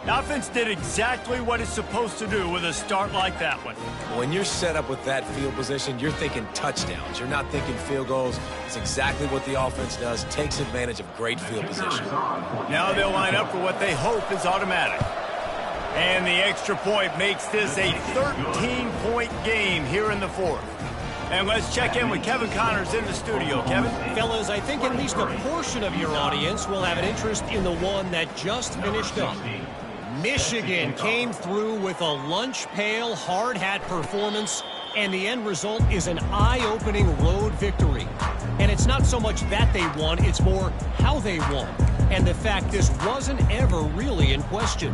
The offense did exactly what it's supposed to do with a start like that one. When you're set up with that field position, you're thinking touchdowns. You're not thinking field goals. It's exactly what the offense does. Takes advantage of great field position. Now they'll line up for what they hope is automatic. And the extra point makes this a 13-point game here in the fourth. And let's check in with Kevin Connors in the studio. Kevin? Fellas, I think at least a portion of your audience will have an interest in the one that just finished up. Michigan came through with a lunch pail, hard hat performance, and the end result is an eye-opening road victory. And it's not so much that they won, it's more how they won, and the fact this wasn't ever really in question.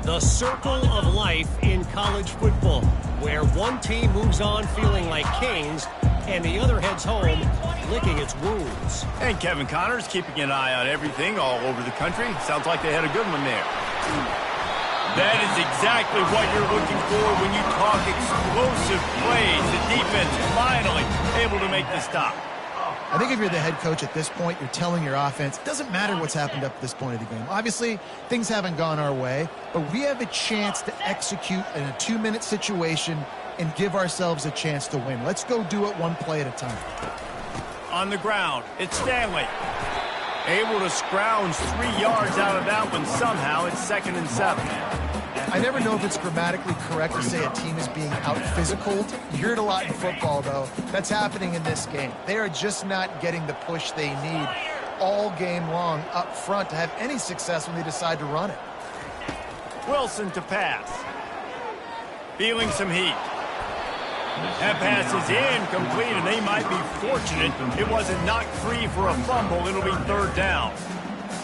The circle of life in college football, where one team moves on feeling like kings, and the other heads home licking its wounds. And Kevin Connors keeping an eye on everything all over the country. Sounds like they had a good one there. That is exactly what you're looking for when you talk explosive plays. The defense finally able to make the stop. I think if you're the head coach at this point, you're telling your offense, it doesn't matter what's happened up to this point of the game. Obviously, things haven't gone our way, but we have a chance to execute in a 2-minute situation and give ourselves a chance to win. Let's go do it one play at a time. On the ground, it's Stanley. Able to scrounge 3 yards out of that one somehow. It's 2nd and 7. I never know if it's grammatically correct to say a team is being out-physicaled. You hear it a lot in football, though. That's happening in this game. They are just not getting the push they need all game long up front to have any success when they decide to run it. Wilson to pass. Feeling some heat. That pass is incomplete, and they might be fortunate it wasn't knocked free for a fumble. It'll be 3rd down.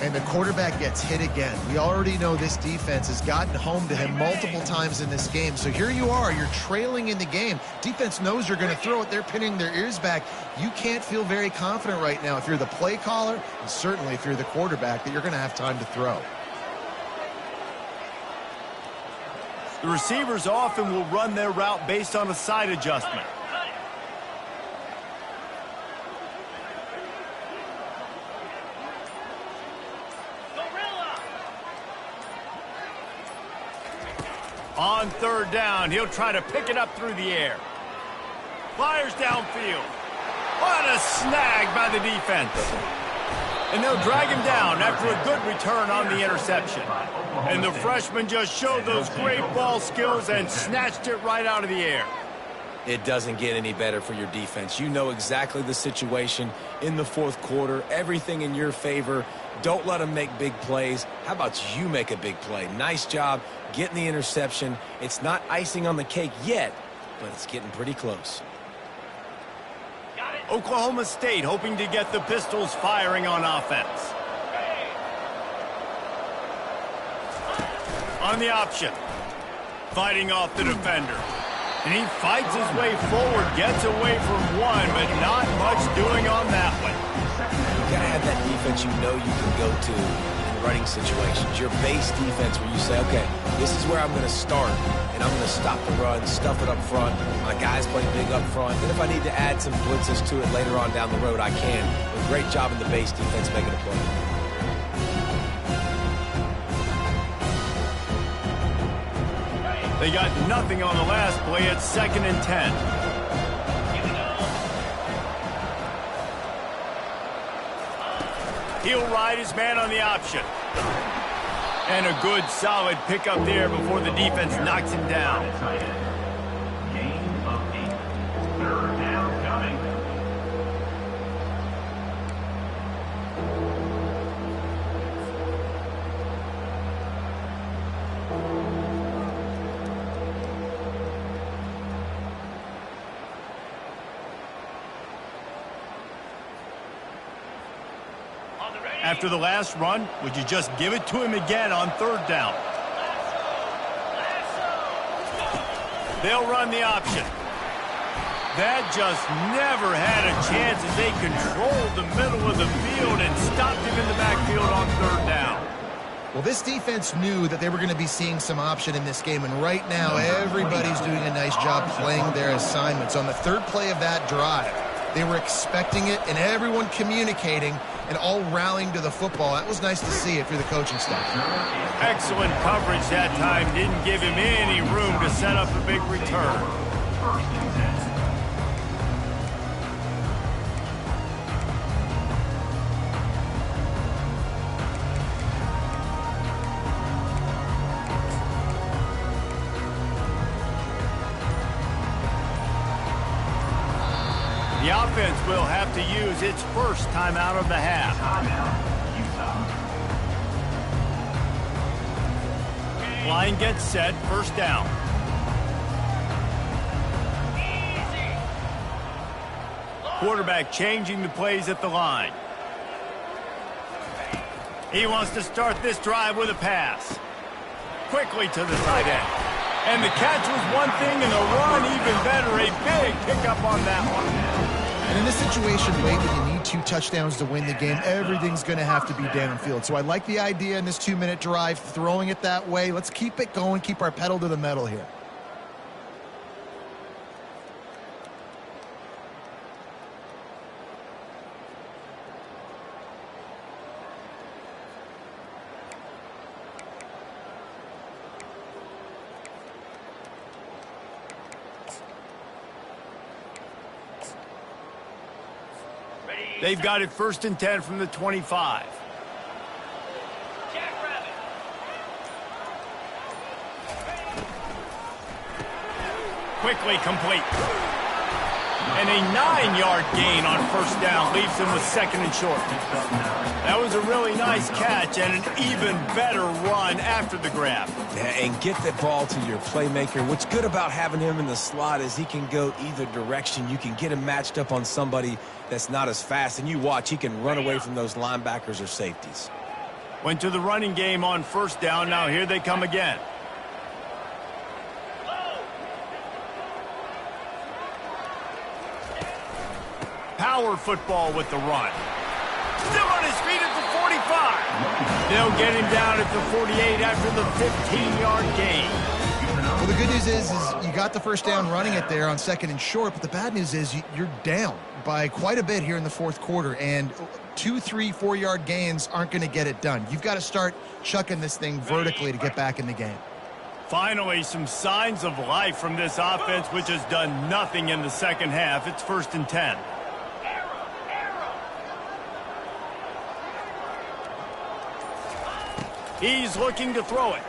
And the quarterback gets hit again. We already know this defense has gotten home to him multiple times in this game. So here you are, you're trailing in the game. Defense knows you're going to throw it. They're pinning their ears back. You can't feel very confident right now if you're the play caller, and certainly if you're the quarterback, that you're going to have time to throw. The receivers often will run their route based on a side adjustment. On 3rd down, he'll try to pick it up through the air. Fires downfield. What a snag by the defense. And they'll drag him down after a good return on the interception. And the freshman just showed those great ball skills and snatched it right out of the air. It doesn't get any better for your defense. You know exactly the situation in the 4th quarter. Everything in your favor. Don't let them make big plays. How about you make a big play? Nice job getting the interception. It's not icing on the cake yet, but it's getting pretty close. Oklahoma State hoping to get the Pistols firing on offense. On the option. Fighting off the defender. And he fights his way forward, gets away from one, but not much doing on that one. You got to have that defense you know you can go to in running situations. Your base defense where you say, okay, this is where I'm going to start, and I'm going to stop the run, stuff it up front. My guys play big up front. And if I need to add some blitzes to it later on down the road, I can. But great job in the base defense making a play. They got nothing on the last play. It's 2nd and 10. He'll ride his man on the option. And a good, solid pickup there before the defense knocks him down. Gain of 8. Third down coming. After the last run, would you just give it to him again on third down? They'll run the option. That just never had a chance as they controlled the middle of the field and stopped him in the backfield on third down. Well, this defense knew that they were going to be seeing some option in this game, and right now everybody's doing a nice job playing their assignments. On the third play of that drive, they were expecting it, and everyone communicating and all rallying to the football. That was nice to see if you're the coaching staff. Excellent coverage that time. Didn't give him any room to set up a big return. First and 10. The offense will have to use its first timeout of the half. Line gets set, first down. Quarterback changing the plays at the line. He wants to start this drive with a pass. Quickly to the tight end. And the catch was one thing, and the run even better. A big pickup on that one. And in this situation, Wade, when you need 2 touchdowns to win the game, everything's going to have to be downfield. So I like the idea in this 2-minute drive, throwing it that way. Let's keep it going, keep our pedal to the metal here. They've got it first and 10 from the 25. Quickly complete. And a 9-yard gain on first down leaves him with second and short. That was a really nice catch and an even better run after the grab. Yeah, and get the ball to your playmaker. What's good about having him in the slot is he can go either direction. You can get him matched up on somebody that's not as fast, and you watch, he can run away from those linebackers or safeties. Went to the running game on first down. Now here they come again. Power football with the run. Still on his feet at the 45. They'll get him down at the 48 after the 15-yard gain. Well, the good news is you got the first down running it there on second and short, but the bad news is you're down by quite a bit here in the fourth quarter, and 2, 3, 4-yard gains aren't going to get it done. You've got to start chucking this thing vertically to get back in the game. Finally, some signs of life from this offense, which has done nothing in the second half. It's first and 10. He's looking to throw it.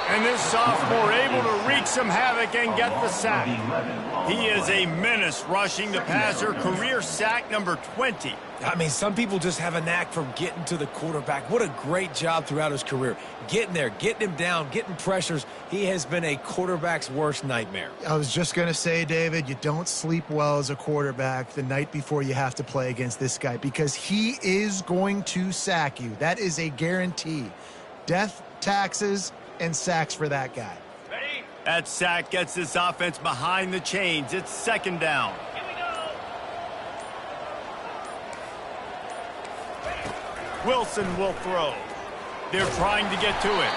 And this sophomore able to wreak some havoc and get the sack. He is a menace rushing the passer, career sack number 20. I mean, some people just have a knack for getting to the quarterback. What a great job throughout his career. Getting there, getting him down, getting pressures. He has been a quarterback's worst nightmare. I was just going to say, David, you don't sleep well as a quarterback the night before you have to play against this guy, because he is going to sack you. That is a guarantee. Death, taxes, and sacks for that guy. Ready? That sack gets this offense behind the chains. It's second down. Here we go. Wilson will throw. They're trying to get to it.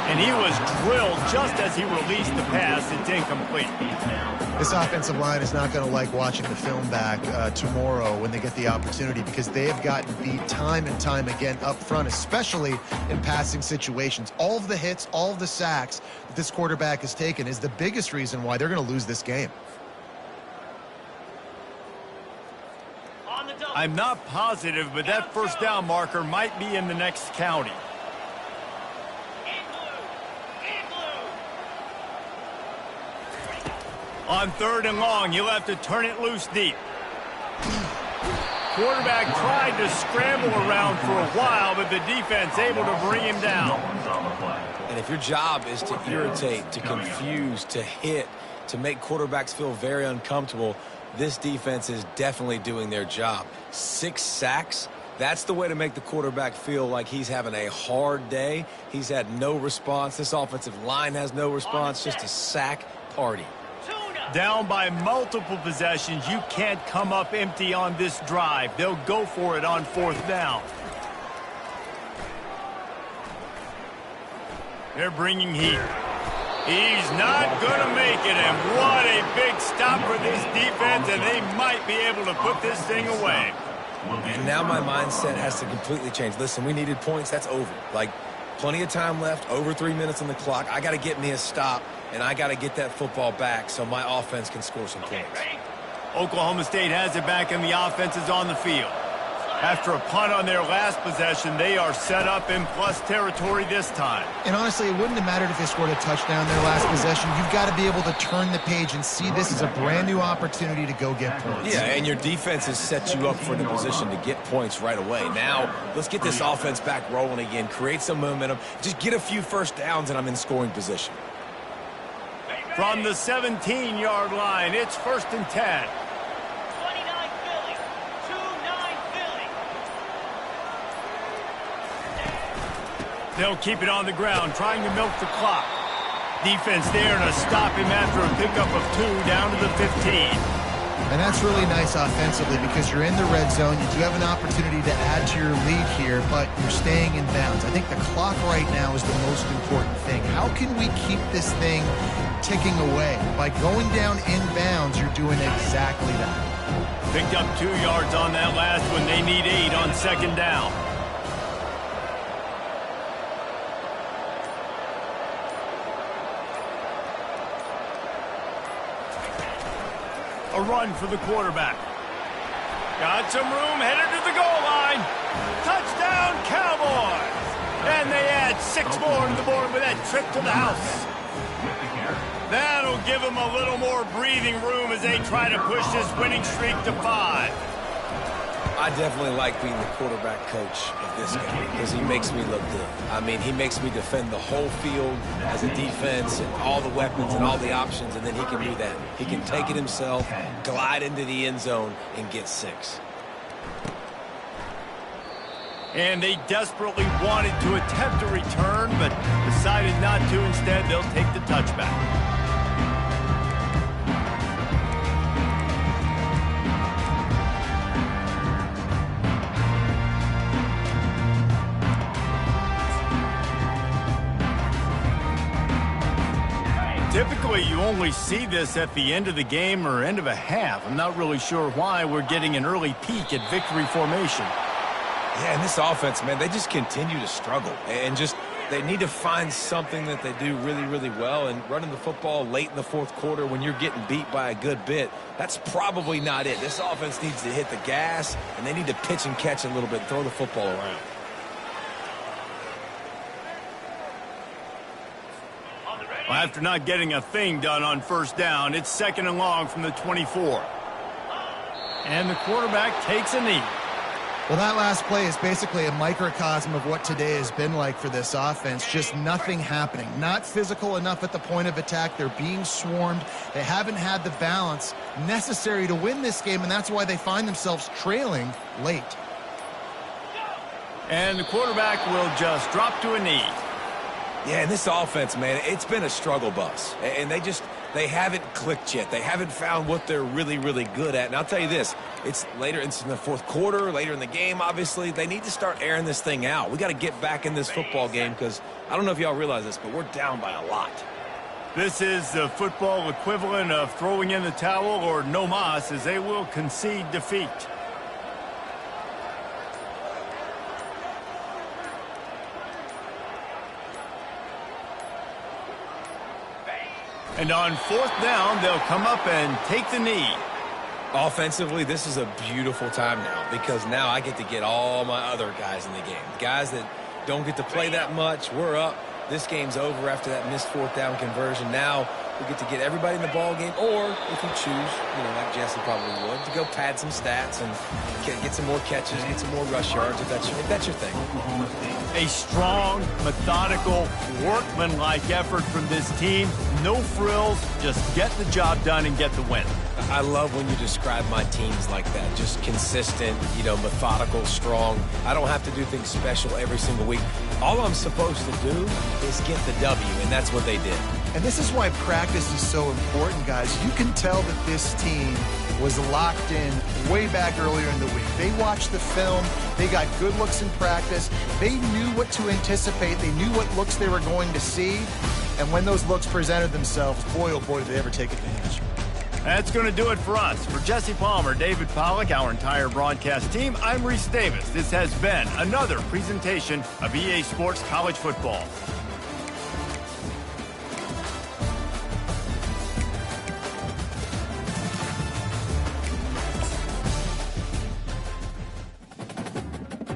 And he was drilled just as he released the pass. It's incomplete. This offensive line is not going to like watching the film back tomorrow when they get the opportunity, because they have gotten beat time and time again up front, especially in passing situations. All of the hits, all of the sacks that this quarterback has taken is the biggest reason why they're going to lose this game. On the double. I'm not positive, but that first down marker might be in the next county. On 3rd and long, he'll have to turn it loose deep. Quarterback tried to scramble around for a while, but the defense able to bring him down. And if your job is to irritate, to confuse, to hit, to make quarterbacks feel very uncomfortable, this defense is definitely doing their job. 6 sacks, that's the way to make the quarterback feel like he's having a hard day. He's had no response. This offensive line has no response, just a sack party. Down by multiple possessions, you can't come up empty on this drive. They'll go for it on 4th down. They're bringing heat. He's not going to make it, and what a big stop for this defense, and they might be able to put this thing away. And now my mindset has to completely change. Listen, we needed points. That's over. Like, plenty of time left, over 3 minutes on the clock. I got to get me a stop, and I got to get that football back so my offense can score some points. Oklahoma State has it back, and the offense is on the field. After a punt on their last possession, they are set up in plus territory this time. And honestly, it wouldn't have mattered if they scored a touchdown their last possession. You've got to be able to turn the page and see this as a brand new opportunity to go get points. Yeah, and your defense has set you up for the position to get points right away. Now, let's get this offense back rolling again, create some momentum, just get a few first downs, and I'm in scoring position. From the 17-yard line, it's 1st and 10. They'll keep it on the ground, trying to milk the clock. Defense there to stop him after a pickup of 2 down to the 15. And that's really nice offensively because you're in the red zone. You do have an opportunity to add to your lead here, but you're staying in bounds. I think the clock right now is the most important thing. How can we keep this thing ticking away? By going down in bounds, you're doing exactly that. Picked up 2 yards on that last one. They need 8 on 2nd down. A run for the quarterback. Got some room, headed to the goal line. Touchdown, Cowboys! And they add 6 more to the board with that trip to the house. That'll give them a little more breathing room as they try to push this winning streak to 5. I definitely like being the quarterback coach of this game because he makes me look good. I mean, he makes me defend the whole field as a defense and all the weapons and all the options, and then he can do that. He can take it himself, glide into the end zone, and get 6. And they desperately wanted to attempt a return, but decided not to. Instead, they'll take the touchback. Typically, you only see this at the end of the game or end of a half. I'm not really sure why we're getting an early peek at victory formation. Yeah, and this offense, man, they just continue to struggle. And just, they need to find something that they do really, really well. And running the football late in the 4th quarter when you're getting beat by a good bit, that's probably not it. This offense needs to hit the gas, and they need to pitch and catch a little bit, throw the football around. Well, after not getting a thing done on 1st down, it's 2nd and long from the 24. And the quarterback takes a knee. Well, that last play is basically a microcosm of what today has been like for this offense. Just nothing happening. Not physical enough at the point of attack. They're being swarmed. They haven't had the balance necessary to win this game, and that's why they find themselves trailing late. And the quarterback will just drop to a knee. Yeah, and this offense, man, it's been a struggle bus. And they haven't clicked yet. They haven't found what they're really, really good at. And I'll tell you this, it's later, it's in the 4th quarter, later in the game, obviously. They need to start airing this thing out. We got to get back in this football game because I don't know if y'all realize this, but we're down by a lot. This is the football equivalent of throwing in the towel or no mas, as they will concede defeat. And on 4th down, they'll come up and take the knee. Offensively, this is a beautiful time now because now I get to get all my other guys in the game. Guys that don't get to play that much, we're up. This game's over after that missed fourth down conversion. Now we get to get everybody in the ball game, or if you choose, like Jesse probably would, to go pad some stats and get some more catches, get some more rush yards if that's your thing. A strong, methodical, workmanlike effort from this team. No frills, just get the job done and get the win. I love when you describe my teams like that. Just consistent, methodical, strong. I don't have to do things special every single week. All I'm supposed to do is get the W, and that's what they did. And this is why practice is so important, guys. You can tell that this team was locked in way back earlier in the week. They watched the film. They got good looks in practice. They knew what to anticipate. They knew what looks they were going to see. And when those looks presented themselves, boy, oh boy, did they ever take advantage. That's going to do it for us. For Jesse Palmer, David Pollack, our entire broadcast team, I'm Reese Davis. This has been another presentation of EA Sports College Football.